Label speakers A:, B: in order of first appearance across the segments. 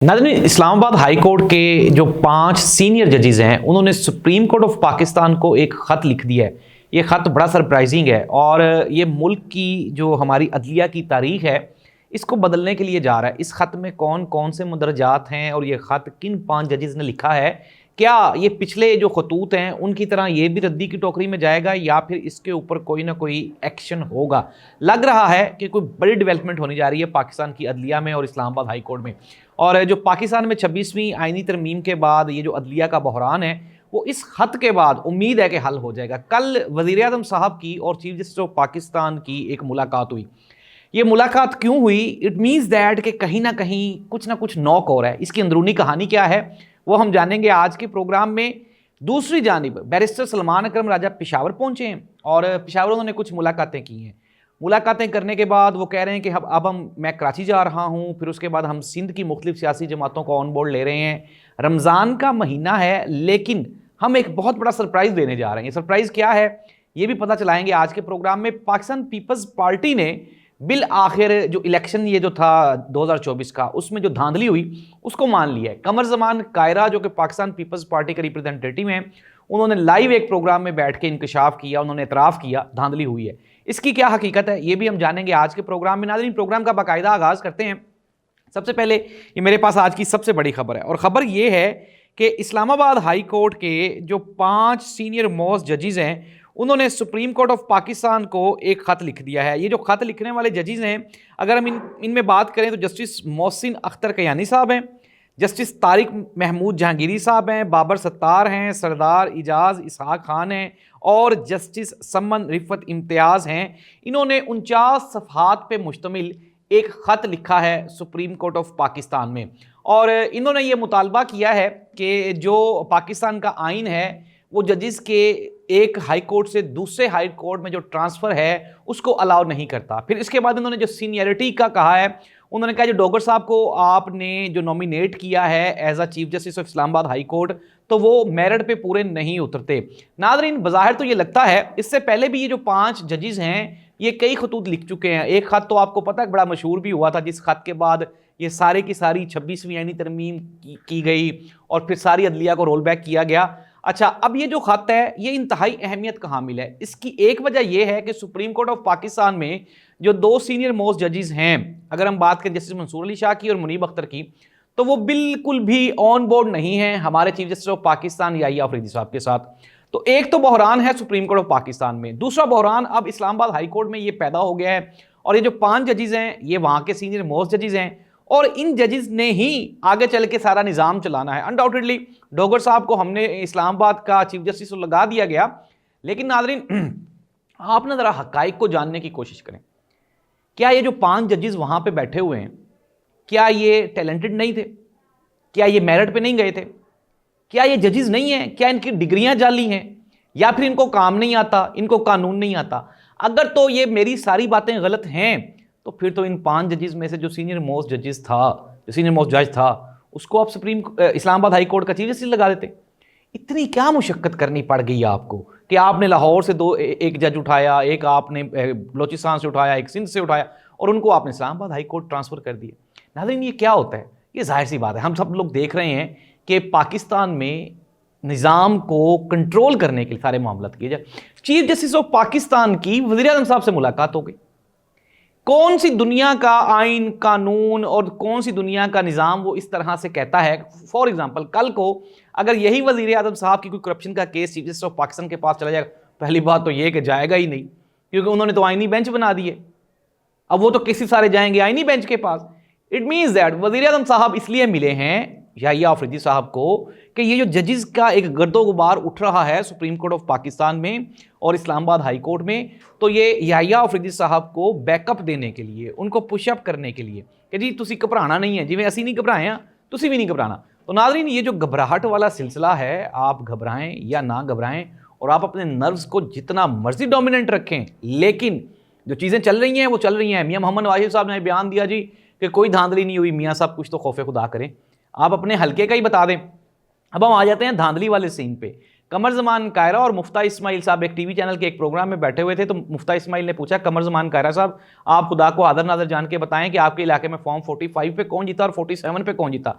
A: नाज़रीन, Islamabad high court के जो 5 सीनियर जजेस हैं उन्होंने सुप्रीम कोर्ट ऑफ पाकिस्तान को एक ख़त लिख दिया है। ये ख़त बड़ा सरप्राइजिंग है और ये मुल्क की जो हमारी अदलिया की तारीख है इसको बदलने के लिए जा रहा है। इस ख़त में कौन कौन से मुदरजात हैं और ये ख़त किन 5 जजेस ने लिखा है, क्या ये पिछले जो खतूत हैं उनकी तरह ये भी रद्दी की टोकरी में जाएगा या फिर इसके ऊपर कोई ना कोई एक्शन होगा। लग रहा है कि कोई बड़ी डेवलपमेंट होने जा रही है पाकिस्तान की अदलिया में और इस्लामाबाद हाई कोर्ट में। और जो पाकिस्तान में 26वीं आईनी तरमीम के बाद ये जो अदलिया का बहरान है वो इस खत के बाद उम्मीद है कि हल हो जाएगा। कल वज़ीर आज़म साहब की और चीफ जस्टिस ऑफ पाकिस्तान की एक मुलाकात हुई। ये मुलाकात क्यों हुई? इट मीन्स दैट कि कहीं ना कुछ नॉक हो रहा है। इसकी अंदरूनी कहानी क्या है वो हम जानेंगे आज के प्रोग्राम में। दूसरी जानिब बैरिस्टर सलमान अकरम राजा पेशावर पहुंचे हैं और पेशावर उन्होंने कुछ मुलाकातें की हैं। मुलाकातें करने के बाद वो कह रहे हैं कि अब मैं कराची जा रहा हूँ, फिर उसके बाद हम सिंध की मुख्तलिफ सियासी जमातों को ऑन बोर्ड ले रहे हैं। रमज़ान का महीना है लेकिन हम एक बहुत बड़ा सरप्राइज़ देने जा रहे हैं। सरप्राइज़ क्या है ये भी पता चलाएंगे आज के प्रोग्राम में। पाकिस्तान पीपल्स पार्टी ने बिल आखिर जो इलेक्शन ये जो था 2024 का उसमें जो धांधली हुई उसको मान लिया है। कमर जमान कायरा जो कि पाकिस्तान पीपल्स पार्टी के रिप्रेजेंटेटिव हैं, उन्होंने लाइव एक प्रोग्राम में बैठ के इंकशाफ किया, उन्होंने एतराफ़ किया धांधली हुई है। इसकी क्या हकीकत है ये भी हम जानेंगे आज के प्रोग्राम में। नाज़रीन, प्रोग्राम का बाकायदा आगाज़ करते हैं। सबसे पहले ये मेरे पास आज की सबसे बड़ी खबर है और ख़बर ये है कि इस्लामाबाद हाई कोर्ट के जो 5 सीनियर मोस्ट जजेस हैं उन्होंने सुप्रीम कोर्ट ऑफ पाकिस्तान को एक ख़त लिख दिया है। ये जो ख़त लिखने वाले जजेस हैं, अगर हम इनमें बात करें तो जस्टिस मोहसिन अख्तर कयानी साहब हैं, जस्टिस तारिक महमूद जहांगीरी साहब हैं, बाबर सत्तार हैं, सरदार इजाज़ इसहाक खान हैं और जस्टिस समन रिफत इम्तियाज़ हैं। इन्होंने 49 सफ़हात पे मुश्तमिल एक ख़त लिखा है सुप्रीम कोर्ट ऑफ पाकिस्तान में और इन्होंने ये मुतालबा किया है कि जो पाकिस्तान का आइन है वो जजेस के एक हाई कोर्ट से दूसरे हाई कोर्ट में जो ट्रांसफ़र है उसको अलाउ नहीं करता। फिर इसके बाद इन्होंने जो सीनियरिटी का कहा है, उन्होंने कहा जो डोगर साहब को आपने जो नॉमिनेट किया है as a chief justice of Islamabad high court तो वो मेरिट पे पूरे नहीं उतरते। नाज़रीन, बज़ाहिर तो ये लगता है, इससे पहले भी ये जो 5 जजेस हैं ये कई खतूत लिख चुके हैं। एक ख़त तो आपको पता है बड़ा मशहूर भी हुआ था, जिस ख़त के बाद ये सारे की सारी 26वीं आईनी तरमीम की गई और फिर सारी अदलिया को रोल बैक किया गया। अच्छा, अब ये जो ख़त है ये इंतहाई अहमियत का हामिल है। इसकी एक वजह यह है कि सुप्रीम कोर्ट ऑफ पाकिस्तान में जो 2 सीनियर मोस्ट जजेस हैं, अगर हम बात करें जस्टिस मंसूर अली शाह की और मुनीब अख्तर की, तो वो बिल्कुल भी ऑन बोर्ड नहीं हैं हमारे chief justice of Pakistan Yahya Afridi साहब के साथ। तो एक तो बहरान है सुप्रीम कोर्ट ऑफ पाकिस्तान में, दूसरा बहरान अब इस्लामाबाद हाई कोर्ट में ये पैदा हो गया है और ये जो 5 जजेस हैं ये वहाँ के सीनियर मोस्ट जजेस हैं और इन जजेस ने ही आगे चल के सारा निज़ाम चलाना है। अनडाउटेडली डोगर साहब को हमने इस्लामाबाद का चीफ जस्टिस लगा दिया गया, लेकिन नाज़रीन आप ना ज़रा हक़ाइक़ को जानने की कोशिश करें। क्या ये जो 5 जजेस वहाँ पे बैठे हुए हैं क्या ये टैलेंटेड नहीं थे? क्या ये मेरिट पे नहीं गए थे? क्या ये जजेस नहीं हैं? क्या इनकी डिग्रियां जाली हैं या फिर इनको काम नहीं आता, इनको कानून नहीं आता? अगर तो ये मेरी सारी बातें गलत हैं तो फिर तो इन 5 जजेस में से जो सीनियर मोस्ट जजेस था, जो सीनियर मोस्ट जज था, उसको आप इस्लामाबाद हाई कोर्ट का चीफ जस्टिस लगा देते। इतनी क्या मुशक्कत करनी पड़ गई आपको कि आपने लाहौर से एक जज उठाया, एक आपने बलोचिस्तान से उठाया, एक सिंध से उठाया और उनको आपने इस्लामाबाद हाई कोर्ट ट्रांसफ़र कर दिया। नाज़रीन, ये क्या होता है? ये जाहिर सी बात है, हम सब लोग देख रहे हैं कि पाकिस्तान में निज़ाम को कंट्रोल करने के लिए सारे मामला किए जाए। चीफ जस्टिस ऑफ पाकिस्तान की वज़ीर आज़म साहब से मुलाकात हो गई। कौन सी दुनिया का आइन कानून और कौन सी दुनिया का निज़ाम वो इस तरह से कहता है? फॉर एग्जांपल, कल को अगर यही वज़ीर आज़म साहब की कोई करप्शन का case chief justice of Pakistan के पास चला जाएगा, पहली बात तो ये कि जाएगा ही नहीं, क्योंकि उन्होंने तो आइनी बेंच बना दिए। अब वो तो किसी सारे जाएंगे आइनी बेंच के पास। इट मीन्स दैट वज़ीर आज़म साहब इसलिए मिले हैं याहिया अफरीदी साहब को कि ये जो जजेस का एक गर्दो गुबार उठ रहा है सुप्रीम कोर्ट ऑफ पाकिस्तान में और इस्लामाबाद हाई कोर्ट में, तो ये याहिया अफरीदी साहब को बैकअप देने के लिए, उनको पुशअप करने के लिए कि जी तुसी घबराना नहीं है, जिवें असी नहीं घबराए हैं तुसी भी नहीं घबराना। तो नाज़रीन, ये जो घबराहट वाला सिलसिला है, आप घबराएं या ना घबराएं और आप अपने नर्व्स को जितना मर्जी डोमिनेंट रखें, लेकिन जो चीज़ें चल रही हैं वो चल रही हैं। मियाँ मोहम्मद नवाज साहब ने बयान दिया जी कि कोई धांधली नहीं हुई। मियाँ साहब कुछ तो खौफ खुदा करें, आप अपने हल्के का ही बता दें। अब हम आ जाते हैं धांधली वाले सीन पे। कमर जमान कायरा और मुफ्ता इस्माइल साहब एक टीवी चैनल के एक प्रोग्राम में बैठे हुए थे, तो मुफ्ता इस्माइल ने पूछा कमर जमान कायरा साहब, आप खुदा को आदर नादर जान के बताएं कि आपके इलाके में फॉर्म 45 पे कौन जीता और 47 पे कौन जीता।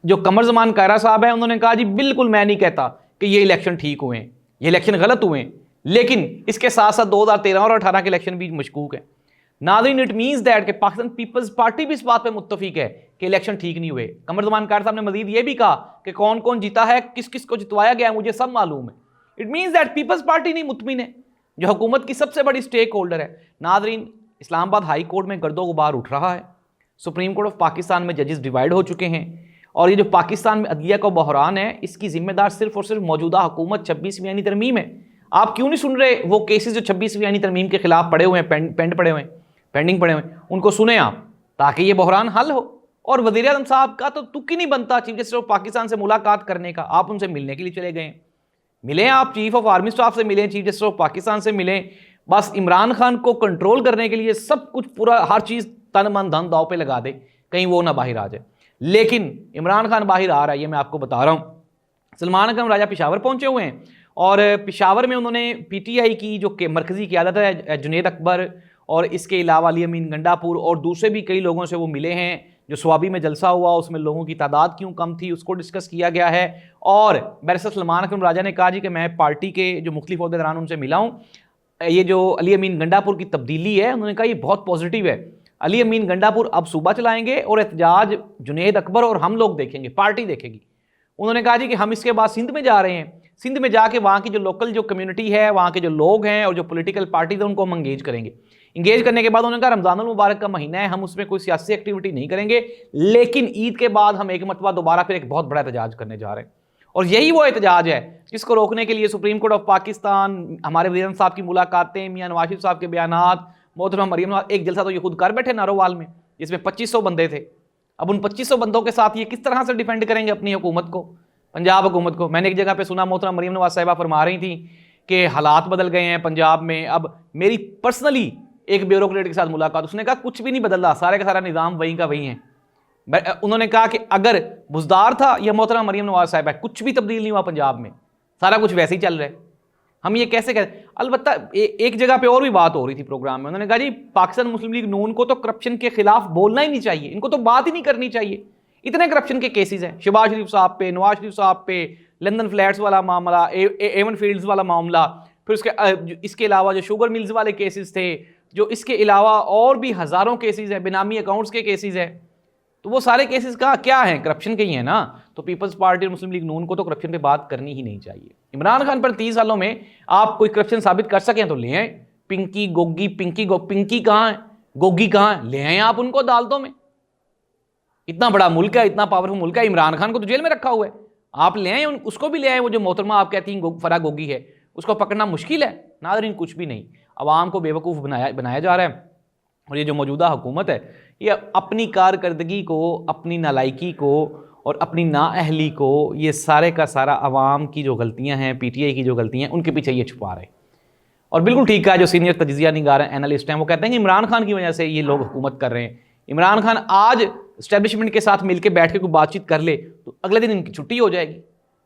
A: जो कमर जमान कायरा साहब हैं उन्होंने कहा जी बिल्कुल मैं नहीं कहता कि ये इलेक्शन ठीक हुए हैं, ये इलेक्शन गलत हुए हैं, लेकिन इसके साथ साथ 2013 और 18 के इलेक्शन भी मशकूक है। नाज़रीन, इट मीन्स दैट कि पाकिस्तान पीपल्स पार्टी भी इस बात पे मुत्तफिक है कि इलेक्शन ठीक नहीं हुए। कमर जमान कायरा साहब ने मजीद ये भी कहा कि कौन कौन जीता है, किस किस को जितवाया गया है, मुझे सब मालूम है। It means that Peoples Party नहीं मुतमिन है, जो हुकूमत की सबसे बड़ी स्टेक होल्डर है। नाज़रीन, इस्लामाबाद हाई कोर्ट में गर्दो गुबार उठ रहा है। सुप्रीम कोर्ट ऑफ पाकिस्तान में जजेस डिवाइड हो चुके हैं और ये जो पाकिस्तान में अदलिया का बहरान है, इसकी जिम्मेदार सिर्फ और सिर्फ मौजूदा हुकूमत 26वीं आईनी तरमीम है। आप क्यों नहीं सुन रहे वो केसेस जो 26वीं आईनी तरमीम के खिलाफ पड़े हुए हैं, पेंडिंग पड़े हुए हैं, उनको सुने आप, ताकि ये बहरान हल हो। और वज़ीर आज़म साहब का तो तुक ही नहीं बनता चीफ जस्टिस ऑफ पाकिस्तान से मुलाकात करने का। आप उनसे मिलने के लिए चले गए, मिलें, आप चीफ ऑफ आर्मी स्टाफ से मिलें, चीफ जस्टिस ऑफ पाकिस्तान से मिलें, बस इमरान खान को कंट्रोल करने के लिए सब कुछ पूरा हर चीज़ तन मन धन दाव पे लगा दे, कहीं वो ना बाहर आ जाए। लेकिन इमरान खान बाहर आ रहा है, ये मैं आपको बता रहा हूँ। सलमान अकरम राजा पेशावर पहुँचे हुए हैं और पेशावर में उन्होंने PTI की जो मरकज़ी क़यादत है, जुनैद अकबर और इसके अलावा अली अमीन गंडापुर और दूसरे भी कई लोगों से वो मिले हैं। जो स्वाबी में जलसा हुआ उसमें लोगों की तादाद क्यों कम थी उसको डिस्कस किया गया है। और बैरिस्टर सलमान अकरम राजा ने कहा जी कि मैं पार्टी के जो मुख्तलिफ ओहदेदारान उनसे मिला हूँ, ये जो अली अमीन गंडापुर की तब्दीली है, उन्होंने कहा ये बहुत पॉजिटिव है। अली अमीन गंडापुर अब सूबा चलाएंगे और एहतजाज जुनैद अकबर और हम लोग देखेंगे, पार्टी देखेगी। उन्होंने कहा जी कि हम इसके बाद सिंध में जा रहे हैं, सिंध में जाके वहाँ की जो लोकल जो कम्युनिटी है, वहाँ के जो लोग हैं और जो पॉलिटिकल पार्टीज हैं उनको हम इंगेज करेंगे। इंगेज करने के बाद उन्होंने कहा रमज़ान उल मुबारक का महीना है, हम उसमें कोई सियासी एक्टिविटी नहीं करेंगे, लेकिन ईद के बाद हम एक मरतबा दोबारा फिर एक बहुत बड़ा एहतजाज करने जा रहे हैं। और यही वो एहतजाज है जिसको रोकने के लिए सुप्रीम कोर्ट ऑफ पाकिस्तान, हमारे वज़ीर आज़म साहब की मुलाकातें, मियां नवाज शरीफ साहब के बयानात, मोहतरमा मरीम नवाज, एक जलसा तो ये खुद कर बैठे नारोवाल में जिसमें 2500 बंदे थे। अब उन 2500 बंदों के साथ ये किस तरह से डिफेंड करेंगे अपनी हुकूमत को, पंजाब हुकूमत को। मैंने एक जगह पे सुना मोहतरमा मरीम नवाज साहिबा फरमा रही थी कि हालात बदल गए हैं पंजाब में। अब मेरी पर्सनली एक ब्यूरोक्रेट के साथ मुलाकात, उसने कहा कुछ भी नहीं बदला, सारे का सारा निज़ाम वहीं का वहीं है। उन्होंने कहा कि अगर बुजदार था या मोहतरमा मरीम नवाज साहिबा, कुछ भी तब्दील नहीं हुआ पंजाब में, सारा कुछ वैसे ही चल रहा है। हम ये कैसे कहें। अलबत्ता एक जगह पे और भी बात हो रही थी प्रोग्राम में, उन्होंने कहा जी पाकिस्तान मुस्लिम लीग नून को तो करप्शन के खिलाफ बोलना ही नहीं चाहिए, इनको तो बात ही नहीं करनी चाहिए। इतने करप्शन के केसेस हैं, शहबाज शरीफ साहब पे, नवाज शरीफ साहब पे, लंदन फ्लैट्स वाला मामला, एवन फील्ड्स वाला मामला, फिर इसके अलावा जो शुगर मिल्स वाले केसेस थे, जो इसके अलावा और भी हज़ारों केसेस हैं, बेनामी अकाउंट्स के केसेस हैं। तो वो सारे केसेस का क्या हैं, करप्शन के ही हैं ना। तो पीपल्स पार्टी और मुस्लिम लीग नून को तो करप्शन पे बात करनी ही नहीं चाहिए। इमरान खान पर 30 सालों में आप कोई करप्शन साबित कर सकें तो ले आए। पिंकी गोगी, पिंकी कहाँ है, गोगी कहाँ है, ले आए आप उनको अदालतों में। इतना बड़ा मुल्क है, इतना पावरफुल मुल्क है, इमरान खान को तो जेल में रखा हुआ है, आप ले आए उसको भी ले आए। वो जो मोहतरमा आप कहती हैं फरा गोगी है, उसको पकड़ना मुश्किल है। नाज़रीन, कुछ भी नहीं, आवाम को बेवकूफ़ बनाया जा रहा है। और ये जो मौजूदा हुकूमत है, ये अपनी कारकर्दगी को, अपनी नालायकी को और अपनी नाअहली को, ये सारे का सारा आवाम की जो गलतियां हैं, PTI की जो गलतियां हैं, उनके पीछे ये छुपा रहे हैं। और बिल्कुल ठीक है, जो सीनियर तजिया निगार एनालिस्ट हैं वो कहते हैं कि इमरान खान की वजह से ये लोग हुकूमत कर रहे हैं। इमरान खान आज इस्टेब्लिशमेंट के साथ मिलकर बैठ के कोई बातचीत कर ले तो अगले दिन इनकी छुट्टी हो जाएगी।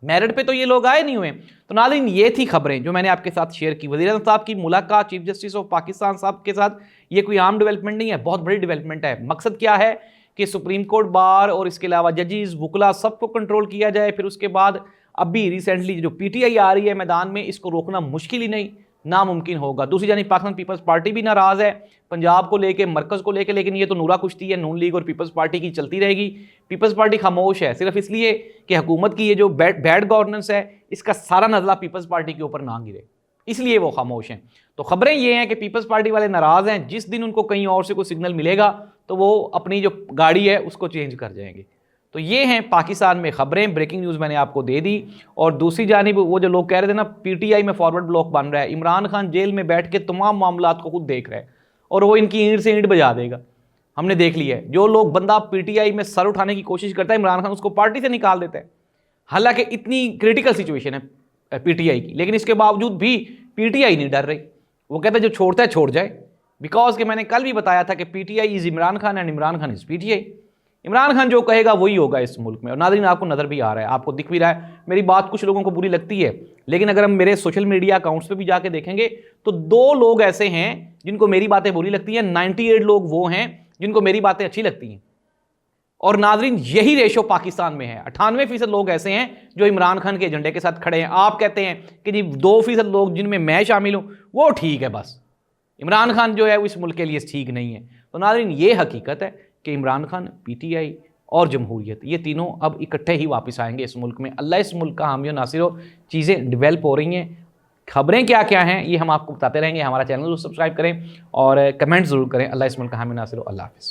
A: मेरिट पे तो ये लोग आए नहीं हुए। तो नाज़रीन, ये थी खबरें जो मैंने आपके साथ शेयर की। वज़ीर आज़म साहब की मुलाकात चीफ जस्टिस ऑफ पाकिस्तान साहब के साथ, ये कोई आम डेवलपमेंट नहीं है, बहुत बड़ी डेवलपमेंट है। मकसद क्या है कि सुप्रीम कोर्ट बार और इसके अलावा जजेस, वुकला, सबको कंट्रोल किया जाए। फिर उसके बाद अभी रिसेंटली जो PTI आ रही है मैदान में, इसको रोकना मुश्किल ही नहीं, नामुमकिन होगा। दूसरी जानी पाकिस्तान पीपल्स पार्टी भी नाराज़ है पंजाब को लेके, मरकज़ को लेके, लेकिन ये तो नूरा कुश्ती है, नून लीग और पीपल्स पार्टी की चलती रहेगी। पीपल्स पार्टी खामोश है सिर्फ इसलिए कि हुकूमत की ये जो बैड गवर्नेंस है, इसका सारा नज़ला पीपल्स पार्टी के ऊपर ना गिरे, इसलिए वो खामोश हैं। तो खबरें ये हैं कि पीपल्स पार्टी वाले नाराज़ हैं। जिस दिन उनको कहीं और से कोई सिग्नल मिलेगा तो वो अपनी जो गाड़ी है उसको चेंज कर जाएंगे। तो ये हैं पाकिस्तान में खबरें। ब्रेकिंग न्यूज़ मैंने आपको दे दी। और दूसरी जानिब वो जो लोग कह रहे थे ना PTI में फॉरवर्ड ब्लॉक बन रहा है, इमरान खान जेल में बैठ के तमाम मामलात को खुद देख रहा है और वो इनकी ईंट से ईंट बजा देगा। हमने देख लिया है, जो लोग बंदा PTI में सर उठाने की कोशिश करता है, इमरान खान उसको पार्टी से निकाल देता है। हालांकि इतनी क्रिटिकल सिचुएशन है PTI की, लेकिन इसके बावजूद भी PTI नहीं डर रही। वो कहता है जो छोड़ता है छोड़ जाए, बिकॉज के मैंने कल भी बताया था कि PTI is Imran Khan and Imran Khan is PTI। Imran Khan जो कहेगा वही होगा इस मुल्क में। और नाज़रीन, आपको नज़र भी आ रहा है, आपको दिख भी रहा है, मेरी बात कुछ लोगों को बुरी लगती है, लेकिन अगर हम मेरे सोशल मीडिया अकाउंट्स पे भी जाके देखेंगे तो 2 लोग ऐसे हैं जिनको मेरी बातें बुरी लगती हैं, 98 लोग वो हैं जिनको मेरी बातें अच्छी लगती हैं। और नाज़रीन, यही रेशो पाकिस्तान में है। 98% लोग ऐसे हैं जो इमरान खान के एजेंडे के साथ खड़े हैं। आप कहते हैं कि जी 2% लोग जिनमें मैं शामिल हूं वो ठीक है, बस इमरान खान जो है वो इस मुल्क के लिए ठीक नहीं है। तो नाज़रीन, ये हकीकत है कि इमरान खान, PTI और जमहूरियत, ये तीनों अब इकट्ठे ही वापस आएंगे इस मुल्क में। अल्लाह इस मुल्क का हामी और नासिर हो। चीज़ें डेवलप हो रही हैं, खबरें क्या क्या हैं ये हम आपको बताते रहेंगे। हमारा चैनल जरूर सब्सक्राइब करें और कमेंट ज़रूर करें। अल्लाह इस मुल्क का हामी और नासिर हो। अल्लाह हाफ़िज़।